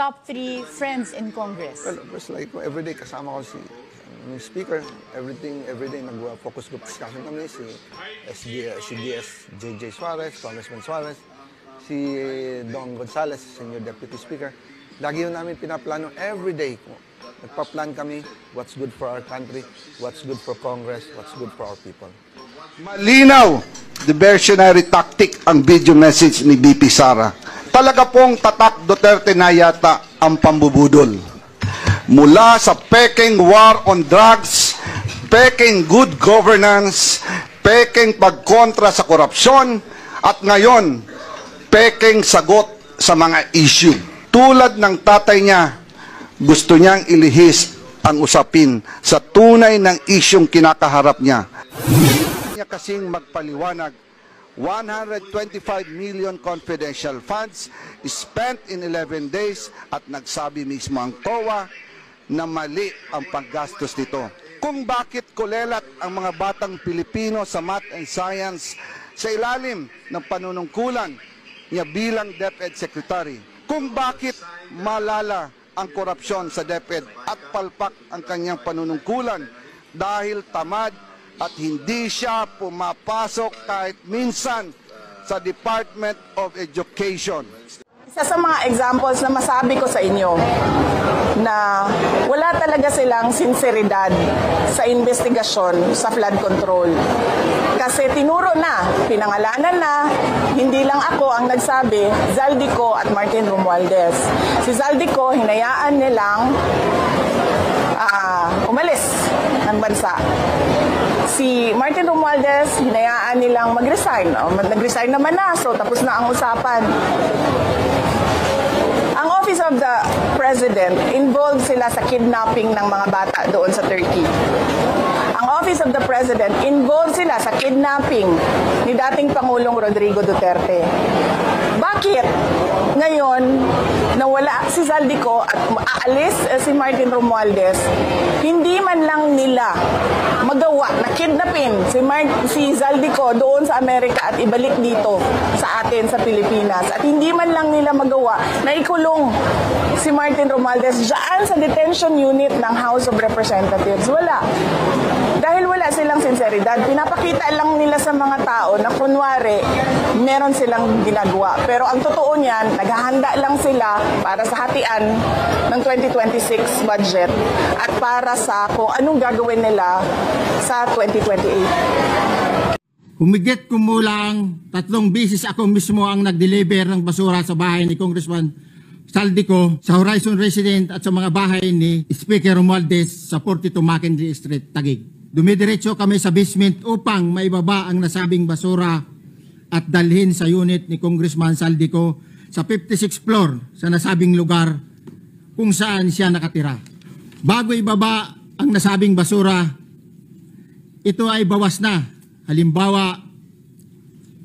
top 3 friends in Congress? Well, just like everyday kasama ko si speaker, every day nag-focus group discussion kami, si CDS JJ Suarez, Congressman Suarez, si Don Gonzales, Senior Deputy Speaker. Lagi yun namin pinaplano everyday. Nagpa-plan kami what's good for our country, what's good for Congress, what's good for our people. Malinaw, diversionary tactic ang video message ni BP Sara. Talaga pong tatak Duterte na yata ang pambubudol. Mula sa peking war on drugs, peking good governance, peking pagkontra sa korupsyon, at ngayon, peking sagot sa mga issue. Tulad ng tatay niya, gusto niyang ilihis ang usapin sa tunay ng isyong kinakaharap niya. Niya kasing magpaliwanag, 125 million confidential funds spent in 11 days at nagsabi mismo ang COA na mali ang paggastos nito. Kung bakit kulelat ang mga batang Pilipino sa math and science sa ilalim ng panunungkulan niya bilang DepEd Secretary. Kung bakit malala ang korupsyon sa DepEd at palpak ang kanyang panunungkulan dahil tamad at hindi siya pumapasok kahit minsan sa Department of Education. Isa sa mga examples na masabi ko sa inyo na wala talaga silang sinseridad sa investigasyon sa flood control. Kasi tinuro na, pinangalanan na, hindi lang ako ang nagsabi, Zaldico at Martin Romualdez. Si Zaldico, hinayaan nilang umalis ng bansa. Si Martin Romualdez, hinayaan nilang mag-resign. Nag-resign naman na, so tapos na ang usapan. Ang Office of the President, involved sila sa kidnapping ng mga bata doon sa Turkey. Ang Office of the President, involved sila sa kidnapping ni dating Pangulong Rodrigo Duterte. Bakit ngayon nawala si Zaldico at aalis si Martin Romualdez, hindi man lang nila magawa na kidnapin si Zaldico doon sa Amerika at ibalik dito sa atin sa Pilipinas, at hindi man lang nila magawa na ikulong si Martin Romualdez dyan sa detention unit ng House of Representatives? Wala. Dahil wala silang sinseridad, pinapakita lang nila sa mga tao na kunwari meron silang ginagawa. Pero ang totoo niyan, naghahanda lang sila para sa hatian ng 2026 budget at para sa kung anong gagawin nila sa 2028. Humigit kumulang 3 beses ako mismo ang nag-deliver ng basura sa bahay ni Congressman Zaldico, sa Horizon Resident at sa mga bahay ni Speaker Romualdez sa 42 Mackenzie Street, Taguig. Dumidiretso kami sa basement upang maibaba ang nasabing basura at dalhin sa unit ni Congressman Zaldico sa 56th floor sa nasabing lugar kung saan siya nakatira. Bago ibaba ang nasabing basura, ito ay bawas na. Halimbawa,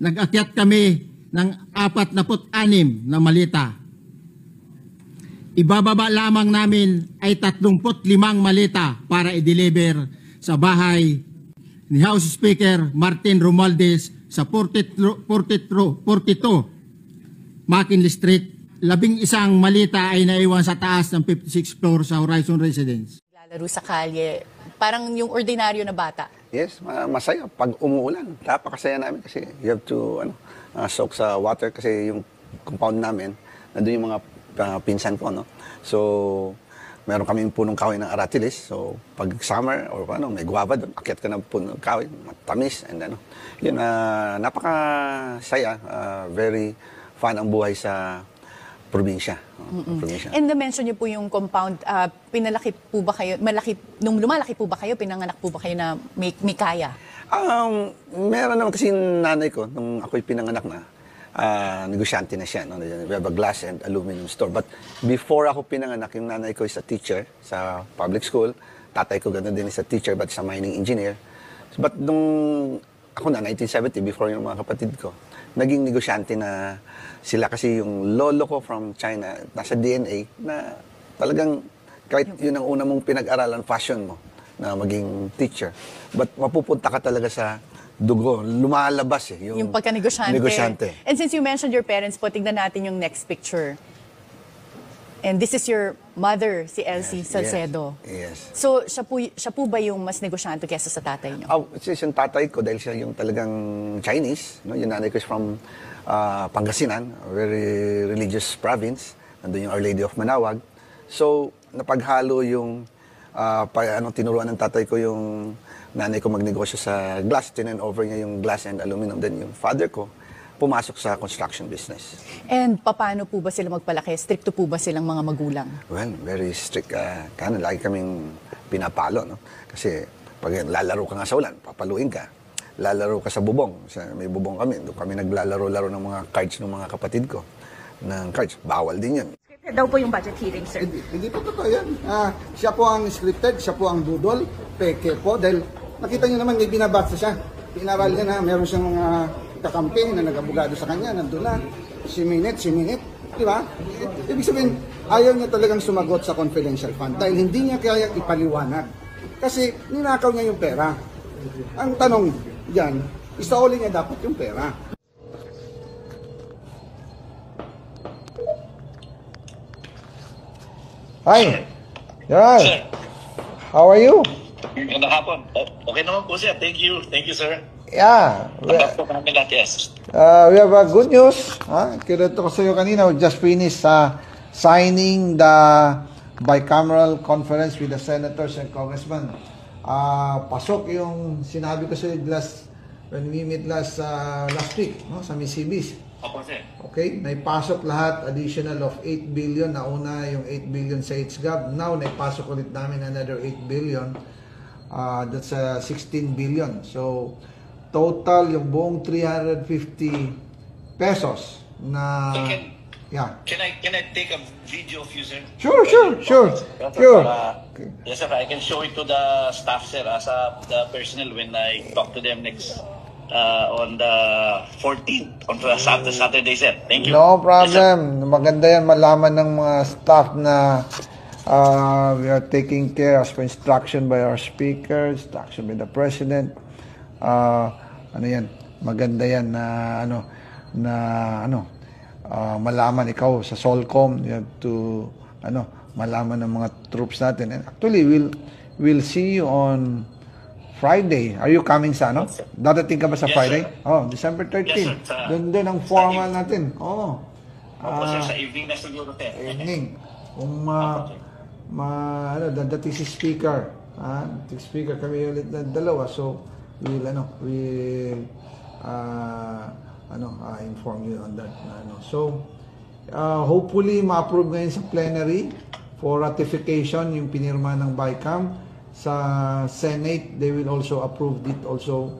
nag-akyat kami ng 46 na malita. Ibababa lamang namin ay 35 malita para i-deliver sa bahay ni House Speaker Martin Romualdez sa 42 McKinley Street. 11 malita ay naiwan sa taas ng 56th floor sa Horizon Residence. Lalaro sa kalye, parang yung ordinaryo na bata. Yes, masaya. Pag umuulan, napakasaya namin kasi you have to soak sa water kasi yung compound namin, nandun yung mga pinsan ko, no? So, meron kaming punong kahoy ng aratilis. So, pag summer or may guava doon, akyat ka ng punong kahoy, matamis, and yun, napakasaya, very fun ang buhay sa probinsya. And na-mention niyo po yung compound, pinalaki po ba kayo, nung lumalaki po ba kayo, pinanganak po ba kayo na may kaya? Meron naman kasi nanay ko, nung ako'y pinanganak na, negosyante na siya. No? We have a glass and aluminum store. But before ako pinanganak, yung nanay ko is a teacher sa public school. Tatay ko gano'n din is a teacher but is a mining engineer. But nung ako na, 1970, before yung mga kapatid ko, naging negosyante na sila kasi yung lolo ko from China, nasa DNA na talagang kahit yun ang una mong pinag-aralan, fashion mo, na maging teacher. But mapupunta ka talaga sa dugo, lumalabas yung pagka-negosyante. Negosyante. And since you mentioned your parents po, tignan natin yung next picture. And this is your mother, si Elsie Salcedo. Yes. So, siya po ba yung mas negosyante kesa sa tatay niyo? Yung tatay ko, dahil siya yung talagang Chinese, no? Yung nanay ko is from Pangasinan, a very religious province. Nandun yung Our Lady of Manawag. So, napaghalo yung tinuruan ng tatay ko yung nanay ko magnegosyo sa glass. Tinan over niya yung glass and aluminum. Then yung father ko, pumasok sa construction business. And paano po ba sila magpalaki? Stricto po ba silang mga magulang? Well, very strict. Lagi kaming pinapalo. No? Kasi pag lalaro ka nga sa ulan, papaluin ka. Lalaro ka sa bubong. May bubong kami. Doon kami naglalaro-laro ng mga cards ng mga kapatid ko. Ng cards. Bawal din yun. Daw po yung budget hearing, sir. Hindi po totoo yan. Siya po ang scripted, siya po ang budol, peke po. Dahil nakita niyo naman, may binabasa siya. Pinaral niya na meron siyang mga kakamping na nag-abogado sa kanya, nandun na, si minute, di ba? Ibig sabihin, ayaw niya talagang sumagot sa confidential fund dahil hindi niya kaya ipaliwanag. Kasi ninakaw niya yung pera. Ang tanong dyan, isauli niya dapat yung pera. Hi. Yeah. Sir. How are you? Magandang hapon. Okay naman po, sir. Thank you. Thank you, sir. Yeah. Tapos po kami lahat, yes. We have good news. Kinuto ko sa iyo kanina. We just finished signing the bicameral conference with the senators and congressmen. Pasok yung sinabi ko sa iyo when we meet last week, no, sa Misibis. Opo, sir. Okay, naipasok lahat, additional of 8 billion. Nauna yung 8 billion sa HGAB. Now, naipasok ulit namin another 8 billion. That's 16 billion. So, total yung buong 350 pesos na... So yeah. Can I take a video of you, sir? Sure. Yes, sir. I can show it to the staff, sir, as the personnel when I talk to them next on the 14th, on Saturday, sir. Thank you. No Yes, sir. problem. Maganda yan malaman ng mga staff na we are taking care as per instruction by our speaker, instruction by the president. Maganda yan na malaman ikaw sa Solcom. You have to malaman ng mga troops natin. And actually, we'll see you on Friday. Are you coming sa Dadating ka ba sa Yes, Friday? sir. Oh, December 13. Yes, sir. Doon din ang formal natin. Oh. Opo, sir. Sa evening na siguro, sir. Evening. Kung dadating si speaker. Speaker kami ulit na dalawa. So, we'll inform you on that. So, hopefully, ma-approve ngayon sa plenary for ratification yung pinirma ng BICAM. Sa Senate, they will also approve it also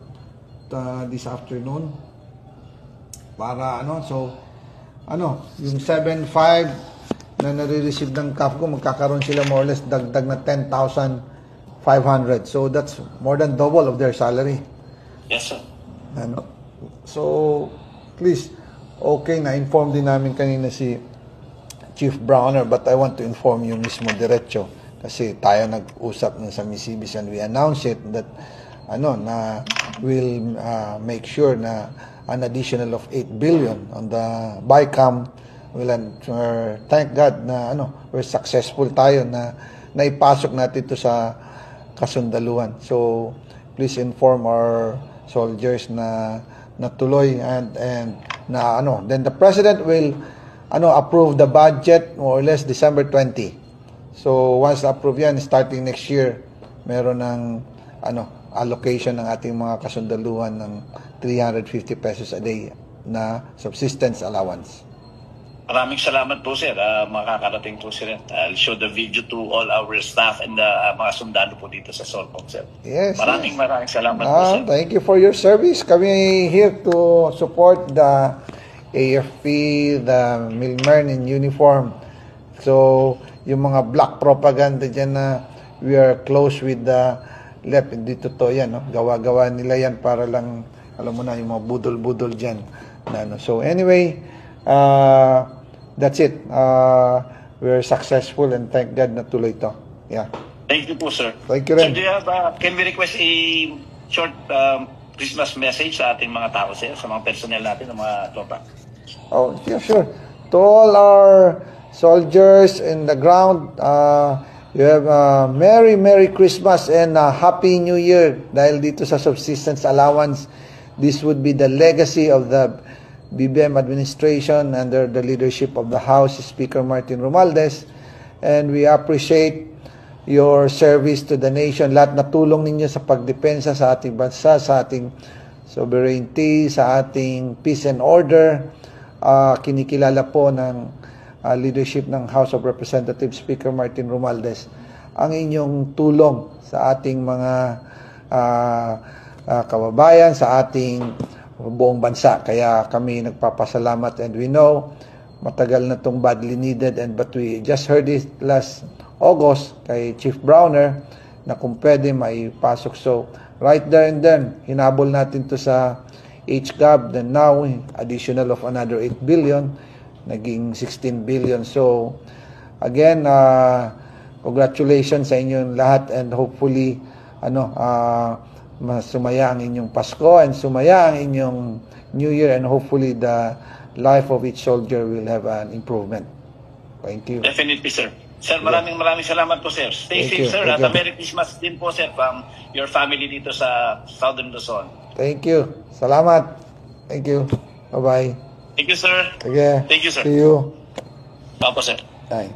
this afternoon. Para yung 7.5 na nare-receive ng CAFCO, magkakaroon sila more or less dagdag na 10,500. So that's more than double of their salary. Yes, sir. So, please, okay, na-inform din namin kanina si Chief Browner, but I want to inform you mismo diretso kasi tayo nag-usap na sa Misibis and we announced it that na we'll make sure na an additional of 8 billion on the BICAM. Thank God na we're successful tayo na naipasok natin ito sa kasundaluhan. So, please inform our soldiers na natuloy and then the president will approve the budget more or less December 20. So once approve yan, starting next year, meron ng allocation ng ating mga kasundaluhan ng 350 pesos a day na subsistence allowance. Maraming salamat po, sir. Makakarating po, sir. I'll show the video to all our staff and mga sundalo po dito sa Solcom, sir. Yes. Maraming salamat po, sir. Thank you for your service. Kami here to support the AFP, the milmen in uniform. So, yung mga black propaganda dyan na we are close with the left, hindi totoo yan. Gawa-gawa nila yan para lang, alam mo na, yung mga budol-budol dyan. So, anyway, that's it. We're successful and thank God na tuloy to. Yeah. Thank you po, sir. Thank you Sir, rin. do you have, can we request a short Christmas message sa ating mga tao, sir, sa mga personnel natin, ng mga tropa? Oh, yeah, sure. To all our soldiers in the ground, you have Merry Christmas and Happy New Year. Dahil dito sa subsistence allowance, this would be the legacy of the BBM administration under the leadership of the House Speaker Martin Romualdez. And we appreciate your service to the nation. Lahat na tulong ninyo sa pagdepensa sa ating bansa, sa ating sovereignty, sa ating peace and order. Kinikilala po ng leadership ng House of Representatives Speaker Martin Romualdez ang inyong tulong sa ating mga kababayan, sa ating buong bansa. Kaya kami nagpapasalamat, and we know matagal na itong badly needed, but we just heard it last August kay Chief Browner na kung pwede maipasok. So right there and then, hinabol natin to sa HGAB, then now additional of another 8 billion, naging 16 billion. So again, congratulations sa inyong lahat, and hopefully sumaya ang inyong Pasko and sumaya ang inyong New Year, and hopefully the life of each soldier will have an improvement. Thank you. Definitely, sir. Sir, maraming salamat po, sir. Stay Thank safe, you. sir. Thank At you. Merry Christmas din po, sir, from your family dito sa Southern Luzon. Thank you. Salamat. Thank you. Bye-bye. Thank you, sir. Okay. Thank you, sir. See you. Opo, sir. Bye.